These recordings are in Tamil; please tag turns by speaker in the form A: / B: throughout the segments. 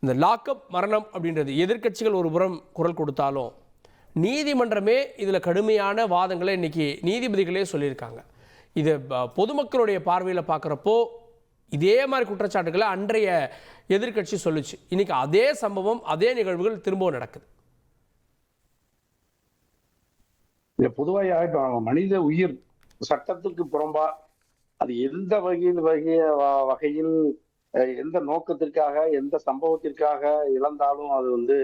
A: இந்த லாக்அப் மரணம் அப்படின்றது எதிர்க்கட்சிகள் ஒரு புறம் குரல் கொடுத்தாலும் நீதிமன்றமே இதில் கடுமையான வாதங்களை இன்னைக்கு நீதிபதிகளே சொல்லியிருக்காங்க. இது பொதுமக்களுடைய பார்வையில் பார்க்குறப்போ இதே மாதிரி குற்றச்சாட்டுகளை அன்றைய எதிர்க்கட்சி சொல்லுச்சு. இன்னைக்கு அதே சம்பவம் அதே நிகழ்வுகள் திரும்பவும் நடக்குது.
B: பொதுவாக மனித உயிர் சட்டத்திற்கு புறம்பா அது எந்த வகையில் எந்த நோக்கத்திற்காக எந்த சம்பவத்திற்காக இழந்தாலும் அது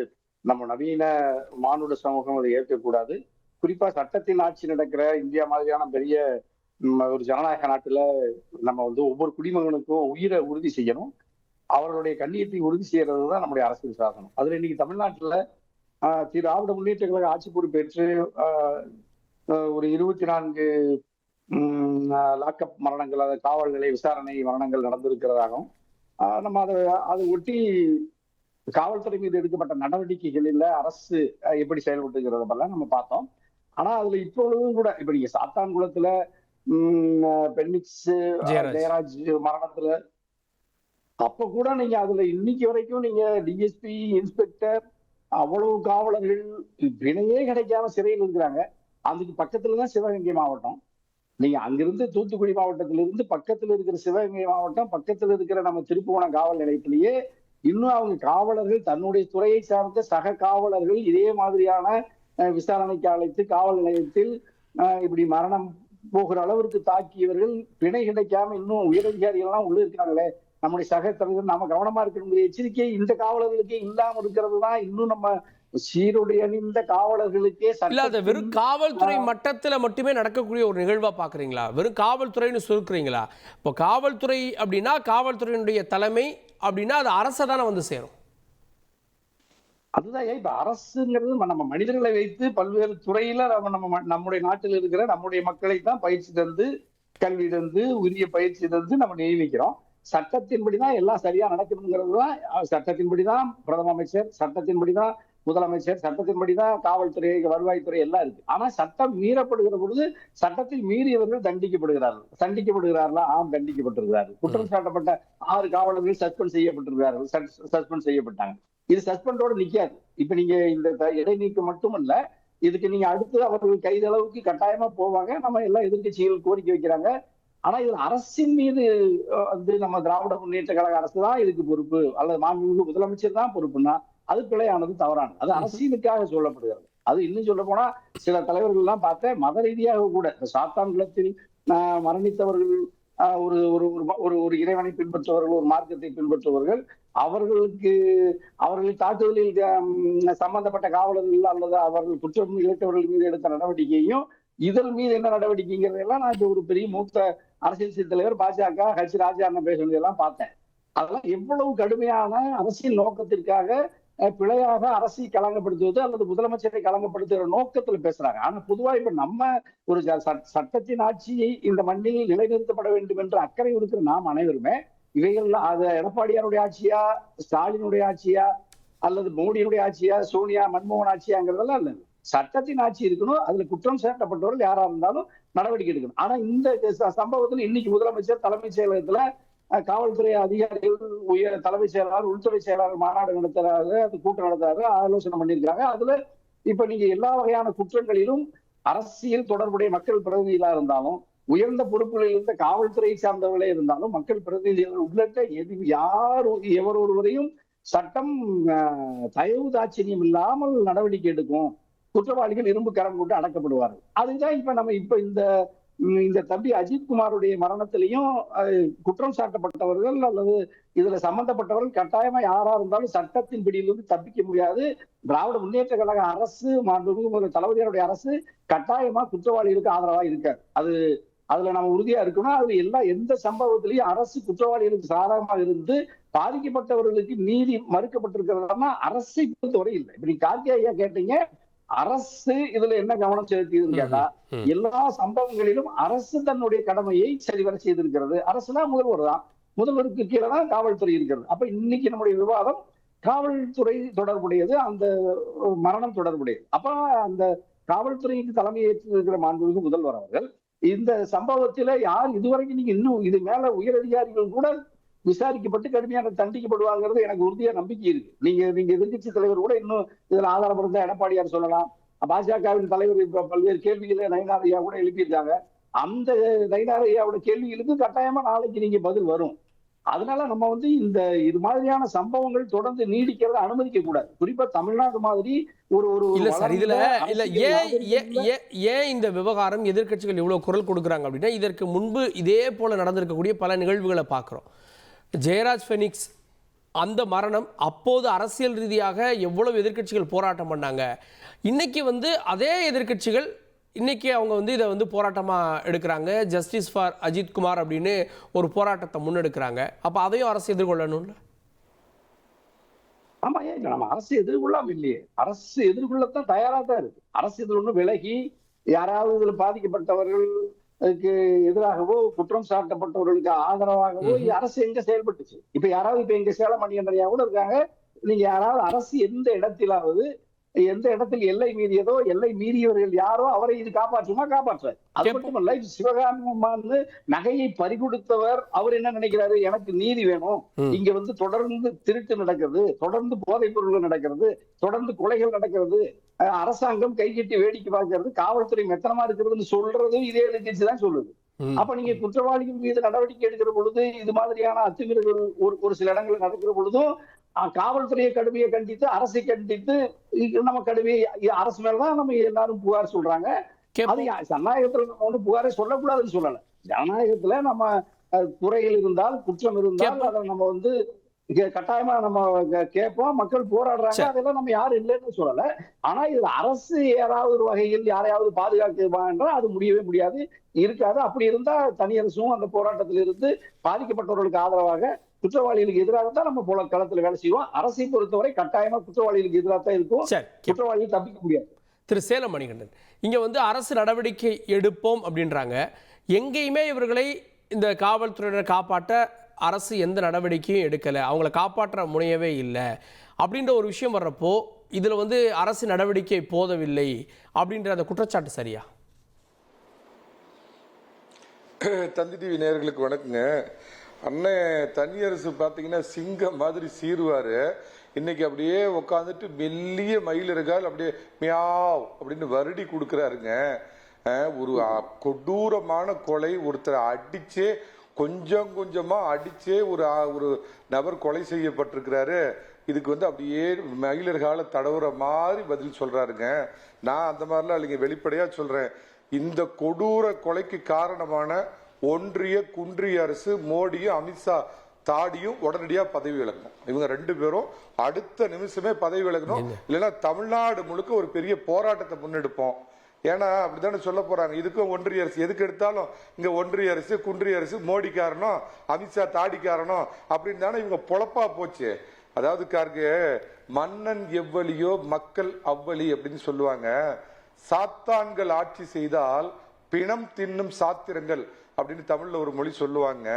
B: நம்ம நவீன மானுட சமூகம் அதை ஏற்கக்கூடாது. குறிப்பா சட்டத்தின் ஆட்சி நடக்கிற இந்தியா மாதிரியான பெரிய ஒரு ஜனநாயக நாட்டுல நம்ம ஒவ்வொரு குடிமகனுக்கும் உயிரை உறுதி செய்யணும். அவர்களுடைய கண்ணியத்தை உறுதி செய்யறது தான் நம்முடைய அரசியல் சாசனம். அதுல இன்னைக்கு தமிழ்நாட்டுல திராவிட முன்னேற்ற கழக ஆட்சி பொறுப்பேற்று ஒரு 24 லாக்அப் மரணங்கள், அதாவது காவல் நிலைய விசாரணை மரணங்கள் நடந்திருக்கிறதாகவும் நம்ம அதை ஒட்டி காவல்துறை மீது எடுக்கப்பட்ட நடவடிக்கைகளில் அரசு எப்படி செயல்பட்டுங்கிறதெல்லாம் நம்ம பார்த்தோம். ஆனா அதுல இப்பொழுதும் கூட இப்ப நீங்க சாத்தான்குளத்துல பென்னிக்ஸ் ஜெயராஜ் மரணத்துல அப்ப கூட நீங்க அதுல இன்னைக்கு வரைக்கும் நீங்க டிஎஸ்பி இன்ஸ்பெக்டர் அவ்வளவு காவலர்கள் வினையே கிடைக்காம சிறையில் இருக்கிறாங்க. அதுக்கு பக்கத்துலதான் சிவகங்கை மாவட்டம். நீங்க அங்கிருந்து தூத்துக்குடி மாவட்டத்திலிருந்து பக்கத்துல இருக்கிற சிவகங்கை மாவட்டம், பக்கத்துல இருக்கிற நம்ம திருப்புவனம் காவல் நிலையத்திலேயே இன்னும் அவங்க காவலர்கள் தன்னுடைய துறையை சார்ந்த சக காவலர்கள் இதே மாதிரியான விசாரணைக்கு அழைத்து காவல் நிலையத்தில் இப்படி மரணம் போகிற அளவிற்கு தாக்கியவர்கள் பிணை கிடைக்காம இன்னும் உயரதிகாரிகள் எல்லாம் உள்ள இருக்காங்களே. நம்முடைய சக தலைவர் நாம கவனமா இருக்கக்கூடிய எச்சரிக்கை இந்த காவலர்களுக்கே இல்லாம இருக்கிறது தான் இன்னும் நம்ம சீருடைய இந்த காவலர்களுக்கே
A: இல்லாத வெறும் காவல்துறை மட்டத்துல மட்டுமே நடக்கக்கூடிய ஒரு நிகழ்வா பாக்குறீங்களா? வெறும் காவல்துறைன்னு சொல்றீங்களா? இப்போ காவல்துறை அப்படின்னா காவல்துறையினுடைய தலைமை அப்படின்னா அது அரசை தானே வந்து சேரும்.
B: அதுதான் இப்ப அரசுங்கிறது நம்ம மனிதர்களை வைத்து பல்வேறு துறையில நம்முடைய நாட்டில் இருக்கிற நம்முடைய மக்களை தான் பயிற்சி தந்து கல்வி தந்து உரிய பயிற்சி தந்து நம்ம நியமிக்கிறோம். சட்டத்தின்படிதான் எல்லாம் சரியா நடக்கணுங்கிறது தான். சட்டத்தின்படிதான் பிரதம அமைச்சர், சட்டத்தின்படிதான் முதலமைச்சர், சட்டத்தின்படிதான் காவல்துறை, வருவாய்த்துறை எல்லாம் இருக்கு. ஆனா சட்டம் மீறப்படுகிற பொழுது சட்டத்தில் மீறியவர்கள் தண்டிக்கப்படுகிறார்களா? ஆம், தண்டிக்கப்பட்டிருக்கிறார்கள். குற்றம் சாட்டப்பட்ட 6 காவலர்கள் சஸ்பெண்ட் செய்யப்பட்டிருக்கிறார்கள், சஸ்பெண்ட் செய்யப்பட்டாங்க. இது சஸ்பெண்டோட நிக்காது. இப்ப நீங்க இந்த இடைநீக்கம் மட்டுமல்ல, இதுக்கு நீங்க அடுத்து அவர்கள் கைதளவுக்கு கட்டாயமா போவாங்க. நம்ம எல்லா எதிர்கட்சிகள் கோரிக்கை வைக்கிறாங்க. ஆனா இதுல அரசின் மீது நம்ம திராவிட முன்னேற்ற கழக அரசு தான் இதுக்கு பொறுப்பு அல்லது மாண்புமிகு முதலமைச்சர் தான் பொறுப்புன்னா அது பிழையானது, தவறானது. அது அரசியலுக்காக சொல்லப்படுகிறது. அது இன்னும் சொல்ல போனா சில தலைவர்கள் எல்லாம் பார்த்தேன் மத ரீதியாக கூட சாத்தான்குளத்தில் மரணித்தவர்கள் ஒரு இறைவனை பின்பற்றுவர்கள், ஒரு மார்க்கத்தை பின்பற்றுவர்கள், அவர்கள் தாக்குதலில் சம்பந்தப்பட்ட காவலர்கள் அல்லது அவர்கள் குற்றம் இழைத்தவர்கள் மீது எடுத்த நடவடிக்கையும் இதன் மீது என்ன நடவடிக்கைங்கிறதெல்லாம் நான் ஒரு பெரிய மூத்த அரசியல் தலைவர் பாஜக ராஜா அண்ணன் பேசுனதெல்லாம் பார்த்தேன். அதெல்லாம் எவ்வளவு கடுமையான அரசியல் நோக்கத்திற்காக பிழையாக அரசை களங்கப்படுத்துவது அல்லது முதலமைச்சரை களங்கப்படுத்துகிற நோக்கத்துல பேசுறாங்க. ஆனா பொதுவா இப்ப நம்ம ஒரு சட்டத்தின் ஆட்சியை இந்த மண்ணில் நிலைநிறுத்தப்பட வேண்டும் என்ற அக்கறை இருக்கிற நாம் அனைவருமே இவைகள்லாம் அது எடப்பாடியாருடைய ஆட்சியா, ஸ்டாலினுடைய ஆட்சியா, அல்லது மோடியினுடைய ஆட்சியா, சோனியா மன்மோகன் ஆட்சியாங்கிறதெல்லாம் இல்லை. சட்டத்தின் ஆட்சி இருக்கணும். அதுல குற்றம் சாட்டப்பட்டவர்கள் யாரா இருந்தாலும் நடவடிக்கை எடுக்கணும். ஆனா இந்த சம்பவத்தில் இன்னைக்கு முதலமைச்சர் தலைமைச் செயலகத்துல காவல்துறை அதிகாரிகள், உயர் தலைமைச் செயலாளர், உள்துறை செயலாளர் மாநாடு நடத்துறாரு, அது கூட்டம் நடத்துறாரு, ஆலோசனை பண்ணியிருக்காங்க. அதுல இப்ப நீங்க எல்லா வகையான குற்றங்களிலும் அரசியல் தொடர்புடைய மக்கள் பிரதிநிதிகளா இருந்தாலும், உயர்ந்த பொறுப்புகளில் இருந்த காவல்துறையை சார்ந்தவர்களே இருந்தாலும், மக்கள் பிரதிநிதிகள் உள்ளிட்ட எவர் ஒருவரையும் சட்டம் தயவு தாட்சியம் இல்லாமல் நடவடிக்கை எடுக்கும். குற்றவாளிகள் இரும்பு கரம் கொண்டு அடக்கப்படுவார்கள். அதுதான் இப்ப நம்ம இந்த தம்பி அஜித்குமாருடைய மரணத்திலையும் குற்றம் சாட்டப்பட்டவர்கள் அல்லது இதுல சம்பந்தப்பட்டவர்கள் கட்டாயமா யாரா இருந்தாலும் சட்டத்தின் பிடியிலிருந்து தப்பிக்க முடியாது. திராவிட முன்னேற்ற கழக அரசு, மாண்புமிகு தளபதியாருடைய அரசு கட்டாயமா குற்றவாளிகளுக்கு ஆதரவா இருக்காது. அதுல நம்ம உறுதியா இருக்கணும். அதுல எந்த சம்பவத்திலையும் அரசு குற்றவாளிகளுக்கு சாதகமாக இருந்து பாதிக்கப்பட்டவர்களுக்கு நீதி மறுக்கப்பட்டிருக்கிறதுனா அரசை பொறுத்தவரை இல்லை. இப்ப நீங்க கார்த்தி ஐயா கேட்டீங்க, அரசு இதுல என்ன கவனம் செலுத்தியதுன்னு கேட்டா, எல்லா சம்பவங்களிலும் அரசு தன்னுடைய கடமையை சரிவர செய்திருக்கிறது. அரசுனா முதல்வர் தான், முதல்வருக்கு கீழே தான் காவல்துறை இருக்கிறது. அப்ப இன்னைக்கு நம்முடைய விவாதம் காவல்துறை தொடர்புடையது, அந்த மரணம் தொடர்புடையது. அப்ப அந்த காவல்துறைக்கு தலைமை ஏற்றிருக்கிற மாண்புமிகு முதல்வர் அவர்கள் இந்த சம்பவத்தில யார் இதுவரைக்கும் நீங்க இன்னும் இது மேல உயர் அதிகாரிகள் கூட விசாரிக்கப்பட்டு கடுமையான தண்டிக்கப்படுவாங்கிறது எனக்கு உறுதியா நம்பிக்கை இருக்கு. நீங்க எதிர்க்கட்சி தலைவர் கூட இன்னும் இதுல ஆதாரம் இருந்தா எடப்பாடியார் சொல்லலாம். பாஜகவின் தலைவர் இப்ப பல்வேறு கேள்விகளை நயினார் ஐயா கூட எழுப்பியிருக்காங்க. அந்த நயினார் ஐயாவோட கேள்விகளுக்கு கட்டாயமா நாளைக்கு நீங்க பதில் வரும். அதனால நம்ம இது மாதிரியான சம்பவங்கள் தொடர்ந்து நீடிக்கிறத அனுமதிக்க கூடாது. குறிப்பா தமிழ்நாடு மாதிரி ஒரு ஒரு
A: இல்ல சார், இதுல இல்ல
B: அரசியல்
A: ஏன் இந்த விவகாரம் எதிர்க்கட்சிகள் இவ்வளவு குரல் கொடுக்குறாங்க அப்படின்னா, இதற்கு முன்பு இதே போல நடந்திருக்கக்கூடிய பல நிகழ்வுகளை பார்க்கிறோம். ஜெயராஜ் ஃபெனிக்ஸ் அந்த மரணம், அப்போது அரசியல் ரீதியாக எவ்வளவு எதிர்க்கட்சிகள் போராட்டம் பண்ணாங்க. இன்னைக்கு அதே எதிர்க்கட்சிகள் இன்னைக்கு அவங்க இதை போராட்டமாக எடுக்கிறாங்க. ஜஸ்டிஸ் ஃபார் அஜித் குமார் அப்படின்னு ஒரு போராட்டத்தை முன்னெடுக்கிறாங்க. அப்போ அதையும் அரசு எதிர்கொள்ளணும்ல.
B: ஆமா, ஏன் நம்ம அரசு எதிர்கொள்ளாம இல்லையே. அரசு எதிர்கொள்ளத்தான் தயாரா தான் இருக்கு. அரசு இதுல ஒன்றும் விலகி யாராவது இதுல பாதிக்கப்பட்டவர்களுக்கு எதிராகவோ குற்றம் சாட்டப்பட்டவர்களுக்கு ஆதரவாகவோ அரசு எங்க செயல்பட்டுச்சு? இப்ப யாராவது இப்ப எங்க சேலம் மணிகண்டனையா கூட இருக்காங்க. நீங்க யாராவது அரசு எந்த இடத்தில் எல்லை மீறியதோ, எல்லை மீறியவர்கள் யாரோ அவரை இது காப்பாற்றுமா? காப்பாற்றாது. அது மட்டுமல்ல, சிவகாமி நகையை பறிகொடுத்தவர் அவர் என்ன நினைக்கிறாரு? எனக்கு நீதி வேணும். இங்க தொடர்ந்து திருட்டு நடக்கிறது, தொடர்ந்து போதைப் பொருள்கள் நடக்கிறது, தொடர்ந்து கொலைகள் நடக்கிறது, அரசாங்கம் கைகட்டி வேடிக்கை பார்க்கிறது, காவல்துறை மெத்தனமா இருக்கிறதுன்னு சொல்றது இதே எதிர்க்கட்சி தான் சொல்லுது. அப்ப நீங்க குற்றவாளிகள் மீது நடவடிக்கை எடுக்கிற பொழுது, இது மாதிரியான அத்துமீறல்கள் ஒரு சில இடங்களில் நடக்கிற பொழுதும் காவல்துறையை கடுமையை கண்டித்து, அரசை கண்டித்து நம்ம கடுமையை அரசு மேலதான் நம்ம எல்லாரும் புகார் சொல்றாங்க. அது ஜனநாயகத்துல நம்ம புகாரை சொல்லக்கூடாதுன்னு சொல்லல. ஜனநாயகத்துல நம்ம குறைகள் இருந்தால், குற்றம் இருந்தால் அதை நம்ம கட்டாயமா நம்ம கேட்போம். மக்கள் போராடுறாங்க, அதெல்லாம் நம்ம யாரும் இல்லைன்னு சொல்லல. ஆனா இதுல அரசு ஏதாவது ஒரு வகையில் யாரையாவது பாதுகாக்குமா என்றால் அது முடியவே முடியாது, இருக்காது. அப்படி இருந்தா தனியரசும் அந்த போராட்டத்தில் இருந்து பாதிக்கப்பட்டவர்களுக்கு ஆதரவாக, குற்றவாளிகளுக்கு எதிராக தான் நம்ம போல களத்துல வேலை செய்வோம். அரசை பொறுத்தவரை கட்டாயமா குற்றவாளிகளுக்கு எதிராக தான் இருக்கும். குற்றவாளிகள் தப்பிக்க முடியாது.
A: திரு சேலம் மணிகண்டன், இங்க அரசு நடவடிக்கை எடுப்போம் அப்படின்றாங்க. எங்கேயுமே இவர்களை இந்த காவல்துறையினரை காப்பாற்ற அரசு எந்த நடவடிக்கையும் எடுக்கல, அவங்கள காப்பாற்ற முனையவே இல்லை அப்படின்ற ஒரு விஷயம் வர்றப்போ இதுல அரசு நடவடிக்கை போதவில்லை அப்படின்ற அந்த குற்றச்சாட்டு சரியா?
C: தந்தி டிவி நேயர்களுக்கு வணக்கங்க. அண்ணன் தனியரசு பார்த்தீங்கன்னா சிங்கம் மாதிரி சீருவாரு. இன்னைக்கு அப்படியே உட்காந்துட்டு மெல்லிய மயிலிறகால் அப்படியே மியாவ் அப்படின்னு வருடி கொடுக்குறாருங்க. ஒரு கொடூரமான கொலை, ஒருத்தரை அடிச்சே கொஞ்சம் கொஞ்சமா அடிச்சே ஒரு நபர் கொலை செய்யப்பட்டிருக்கிறாரு. இதுக்கு அப்படியே மயிலிறகால தடவுற மாதிரி பதில் சொல்றாருங்க. நான் அந்த மாதிரிலாம் இல்லைங்க, வெளிப்படையா சொல்றேன். இந்த கொடூர கொலைக்கு காரணமான ஒன்றிய குன்றிய அரசு, மோடியும் அமித்ஷா தாடியும் உடனடியா பதவி விலகணும். இவங்க ரெண்டு பேரும் அடுத்த நிமிஷமே பதவி விலகணும். இல்லைன்னா தமிழ்நாடு முழுக்க ஒரு பெரிய போராட்டத்தை முன்னெடுப்போம். ஏன்னா அப்படித்தானே சொல்ல போறாங்க. இதுக்கும் ஒன்றிய அரசு எதுக்கு எடுத்தாலும் இங்க ஒன்றிய அரசு, குன்றிய அரசு, மோடி காரணம், அமித்ஷா தாடி காரணம் அப்படின்னு தானே இவங்க பொழப்பா போச்சு. அதாவது மன்னன் எவ்வளியோ மக்கள் அவ்வளி அப்படின்னு சொல்லுவாங்க. சாத்தான்கள் ஆட்சி செய்தால் பிணம் தின்னும் சாத்திரங்கள் அப்படின்னு தமிழ்ல ஒரு மொழி சொல்லுவாங்க.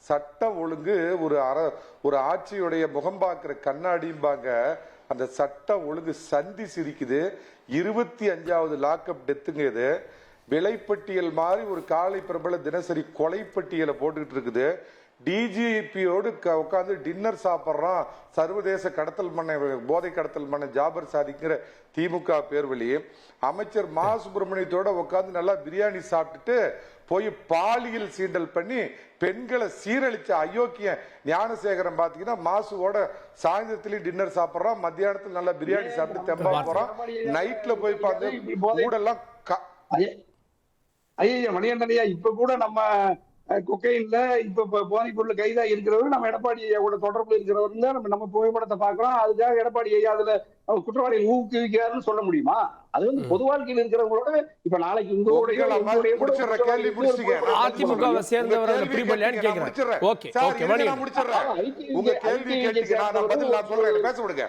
C: சட்டம் ஒழுங்கு ஒரு ஆட்சியுடைய முகம் பார்க்கிற கண்ணாடிம்பாங்க. அந்த சட்டம் ஒழுங்கு சந்தி சிரிக்குது. 25வது லாக்அப் டெத்துங்க இது. விலைப்பட்டியல் மாதிரி ஒரு காலை பிரபல தினசரி கொலைப்பட்டியலை போட்டுக்கிட்டு இருக்குது. டிஜிபியோடு உட்காந்து டின்னர் சாப்பிட்றான் சர்வதேச கடத்தல் மன்ன, போதை கடத்தல் மன்ன ஜாபர் சாதிக்கிற திமுக பேர் வழி. அமைச்சர் மா சுப்பிரமணியத்தோட உட்காந்து நல்லா பிரியாணி சாப்பிட்டுட்டு போய் பாலியல் சீண்டல் பண்ணி பெண்களை சீரழிச்ச அயோக்கிய ஞானசேகரன் பாத்தீங்கன்னா மாசுவோட சாயந்தரத்திலயும் டின்னர் சாப்பிட்றான், மத்தியானத்துல நல்லா பிரியாணி சாப்பிட்டு தெம்பா போறான். நைட்ல போய் பார்த்து ஊடெல்லாம்
B: ஐயா மணிகண்டனையா இப்ப கூட நம்ம கொக்கைன்ல இப்ப போதைப் பொருள் கைதா இருக்கிறவங்க நம்ம எடப்பாடி ஐயாவோட தொடர்புல இருக்கிறவங்க நம்ம புகைப்படத்தை பாக்குறோம். அதுக்காக எடப்பாடி ஐயா அதுல குற்றவாளிகள் ஊக்குவிக்கிறாருன்னு சொல்ல முடியுமா? அது பொது வாழ்க்கையில் இருக்கிறவங்களோட இப்ப நாளைக்கு உங்களுடைய
A: அதிமுகவை சேர்ந்தவர் கேட்கிறேன். ஓகே ஓகே,
C: பேச விடுங்க.